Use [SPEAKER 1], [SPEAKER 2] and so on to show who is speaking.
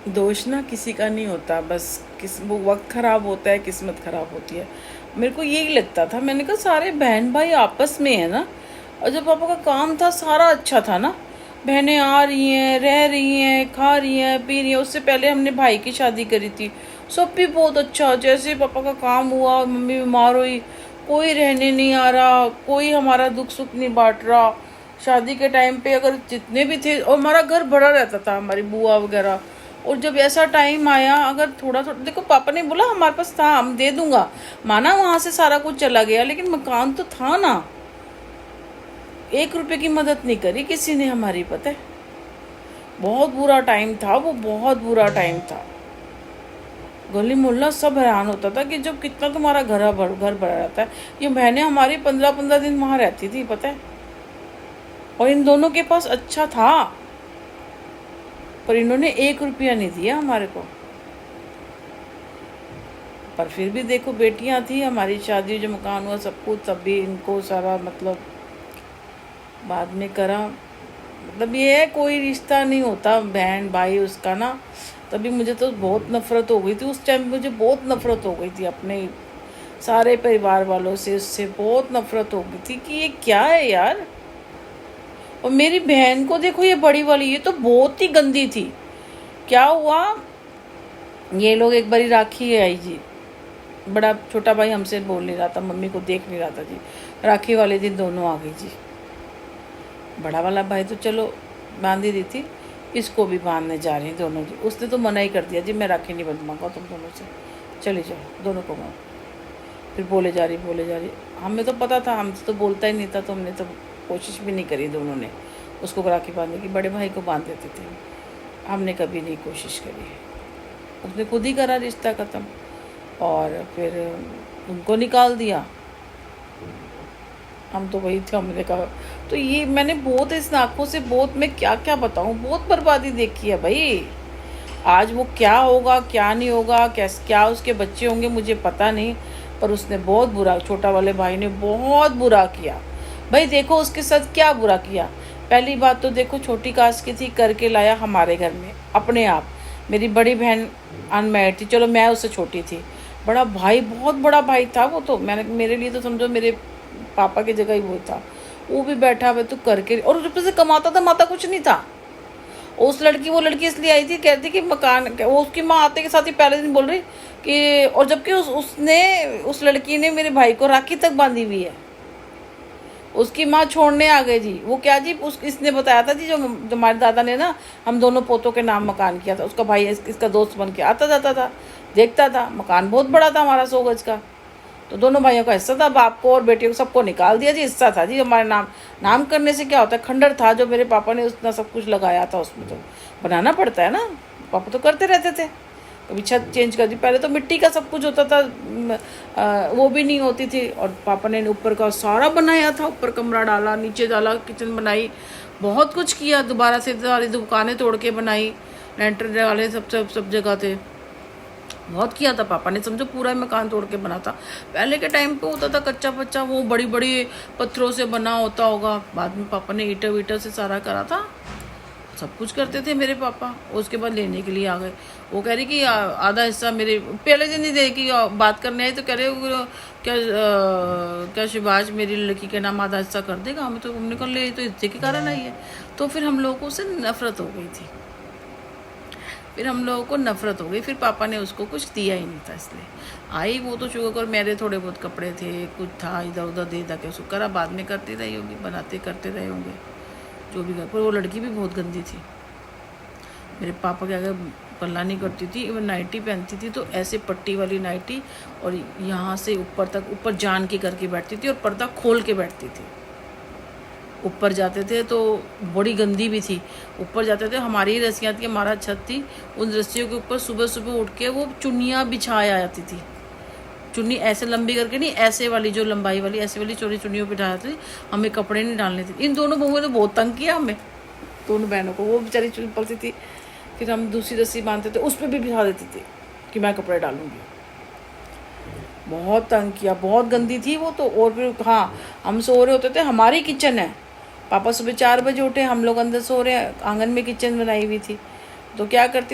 [SPEAKER 1] दोष ना किसी का नहीं होता, बस किस वो वक्त ख़राब होता है, किस्मत ख़राब होती है। मेरे को यही लगता था, मैंने कहा सारे बहन भाई आपस में है ना। और जब पापा का काम था सारा अच्छा था ना, बहनें आ रही हैं, रह रही हैं, खा रही हैं, पी रही हैं। उससे पहले हमने भाई की शादी करी थी, सब भी बहुत अच्छा। जैसे पापा का काम हुआ, मम्मी बीमार हुई, कोई रहने नहीं आ रहा, कोई हमारा दुख सुख नहीं बांट रहा। शादी के टाइम पे अगर जितने भी थे, और हमारा घर भरा रहता था, हमारी बुआ वगैरह। और जब ऐसा टाइम आया, अगर थोड़ा थोड़ा देखो, पापा ने बोला हमारे पास था, हम दे दूंगा, माना वहां से सारा कुछ चला गया, लेकिन मकान तो था ना। 1 रुपए की मदद नहीं करी किसी ने हमारी, पता है। बहुत बुरा टाइम था वो, बहुत बुरा टाइम था। गली मोहल्ला सब हैरान होता था कि जब कितना तुम्हारा घर भरा रहता है। ये बहनें हमारी 15-15 दिन वहां रहती थी, पता है। और इन दोनों के पास अच्छा था, पर इन्होंने 1 रुपया नहीं दिया हमारे को। पर फिर भी देखो, बेटियां थी, हमारी शादी जो मकान हुआ सब कुछ, तब भी इनको सारा मतलब बाद में करा। मतलब ये है, कोई रिश्ता नहीं होता बहन भाई उसका ना। तभी मुझे तो बहुत नफरत हो गई थी उस टाइम, मुझे बहुत नफरत हो गई थी अपने सारे परिवार वालों से, उससे बहुत नफरत हो गई थी कि ये क्या है यार। और मेरी बहन को देखो, ये बड़ी वाली, ये तो बहुत ही गंदी थी। क्या हुआ, ये लोग एक बारी राखी आई जी, बड़ा छोटा भाई हमसे बोल नहीं रहा था, मम्मी को देख नहीं रहा था जी। राखी वाले दिन दोनों आ गई जी। बड़ा वाला भाई तो चलो बांध ही रही थी, इसको भी बांधने जा रही दोनों जी। उसने तो मना ही कर दिया जी, मैं राखी नहीं बंधवाऊंगा तुम दोनों से, चली जाओ दोनों को मारो। फिर बोले जा रही। हमें तो पता था, हमसे तो बोलता ही नहीं था, तो हमने तो कोशिश भी नहीं करी दोनों ने उसको राखी बांधने की। बड़े भाई को बांध देते थे, हमने कभी नहीं कोशिश करी। उसने खुद ही करा रिश्ता ख़त्म, और फिर उनको निकाल दिया। हम तो वही थे, हमने कहा। तो ये मैंने बहुत इस आँखों से, बहुत, मैं क्या क्या बताऊँ, बहुत बर्बादी देखी है भाई। आज वो क्या होगा क्या नहीं होगा, कैसे क्या उसके बच्चे होंगे मुझे पता नहीं, पर उसने बहुत बुरा, छोटा वाले भाई ने बहुत बुरा किया भाई। देखो उसके साथ क्या बुरा किया। पहली बात तो देखो, छोटी कास्ट की थी, करके लाया हमारे घर में अपने आप। मेरी बड़ी बहन अनमैरिड थी, चलो मैं उससे छोटी थी। बड़ा भाई, बहुत बड़ा भाई था वो तो, मैंने, मेरे लिए तो समझो मेरे पापा की जगह ही वो था। वो भी बैठा हुआ तो करके, और ऊपर से कमाता था, माता कुछ नहीं था। उस लड़की, वो लड़की इसलिए आई थी, कहती कि मकान, वो उसकी माँ आते के साथ ही पहले दिन बोल रही कि, और जबकि उस लड़की ने मेरे भाई को राखी तक बांधी हुई है। उसकी माँ छोड़ने आ गई जी। वो क्या जी, इसने बताया था जी, जो हमारे दादा ने ना हम दोनों पोतों के नाम मकान किया था, उसका भाई इसका दोस्त बन के आता जाता था, देखता था। मकान बहुत बड़ा था हमारा, 100 गज का। तो दोनों भाइयों का हिस्सा था, बाप को और बेटियों को सबको निकाल दिया जी, हिस्सा था जी हमारे नाम करने से क्या होता है, खंडर था जो मेरे पापा ने उतना सब कुछ लगाया था, उसमें तो बनाना पड़ता है ना। पापा तो करते रहते थे, कभी छत चेंज कर दी। पहले तो मिट्टी का सब कुछ होता था, वो भी नहीं होती थी। और पापा ने ऊपर का सारा बनाया था, ऊपर कमरा डाला, नीचे डाला, किचन बनाई, बहुत कुछ किया। दोबारा से सारी दुकानें तोड़ के बनाई, लेंटर डाले, सब जगह थे, बहुत किया था पापा ने, समझो पूरा मकान तोड़ के बना था। पहले के टाइम पे होता था कच्चा पच्चा, वो बड़ी बड़ी पत्थरों से बना होता होगा। बाद में पापा ने ईंटा वीटा से सारा करा था, सब कुछ करते थे मेरे पापा। उसके बाद लेने के लिए आ गए। वो कह रही कि आधा हिस्सा मेरे, पहले दिन ही दे कि बात करने आई तो कह रहे क्या शिवाज मेरी लड़की के नाम आधा हिस्सा कर देगा। हमें तो, हमने कहा ले, तो हिस्से के कारण आई है। तो फिर हम लोगों से नफरत हो गई थी, फिर हम लोगों को नफरत हो गई। फिर पापा ने उसको कुछ दिया ही नहीं था, इसलिए आई वो तो शुगर कर। मेरे थोड़े बहुत कपड़े थे, कुछ था, इधर उधर दे दा के उसको करा। बाद में करती रही होगी, बनाते करते रहे होंगे जो भी कर। पर वो लड़की भी बहुत गंदी थी, मेरे पापा के आगे पल्ला नहीं करती थी। इवन नाइटी पहनती थी तो ऐसे पट्टी वाली नाइटी, और यहाँ से ऊपर तक, ऊपर जान के करके बैठती थी, और पर्दा खोल के बैठती थी। ऊपर जाते थे तो बड़ी गंदी भी थी। ऊपर जाते थे, हमारी ही रस्सियाँ थी, हमारा छत थी, उन रस्सियों के ऊपर सुबह सुबह उठ के वो चुन्नियाँ बिछाया जाती थी। चुन्नी ऐसे लंबी करके नहीं, ऐसे वाली जो लंबाई वाली, ऐसे वाली चोरी चुन्नियों पर डालती थी। हमें कपड़े नहीं डालने थे। इन दोनों बहुओं ने बहुत तंग किया हमें, दोनों बहनों को। वो बेचारी चुन पलती थी, फिर हम दूसरी रस्सी बांधते थे, उस पर भी बिठा देती थी कि मैं कपड़े डालूंगी। बहुत तंग किया, बहुत गंदी थी वो तो। और फिर हाँ, हम सो रहे होते थे, हमारी किचन है, पापा सुबह 4 बजे उठे, हम लोग अंदर सो रहे हैं, आंगन में किचन बनाई हुई थी। तो क्या करती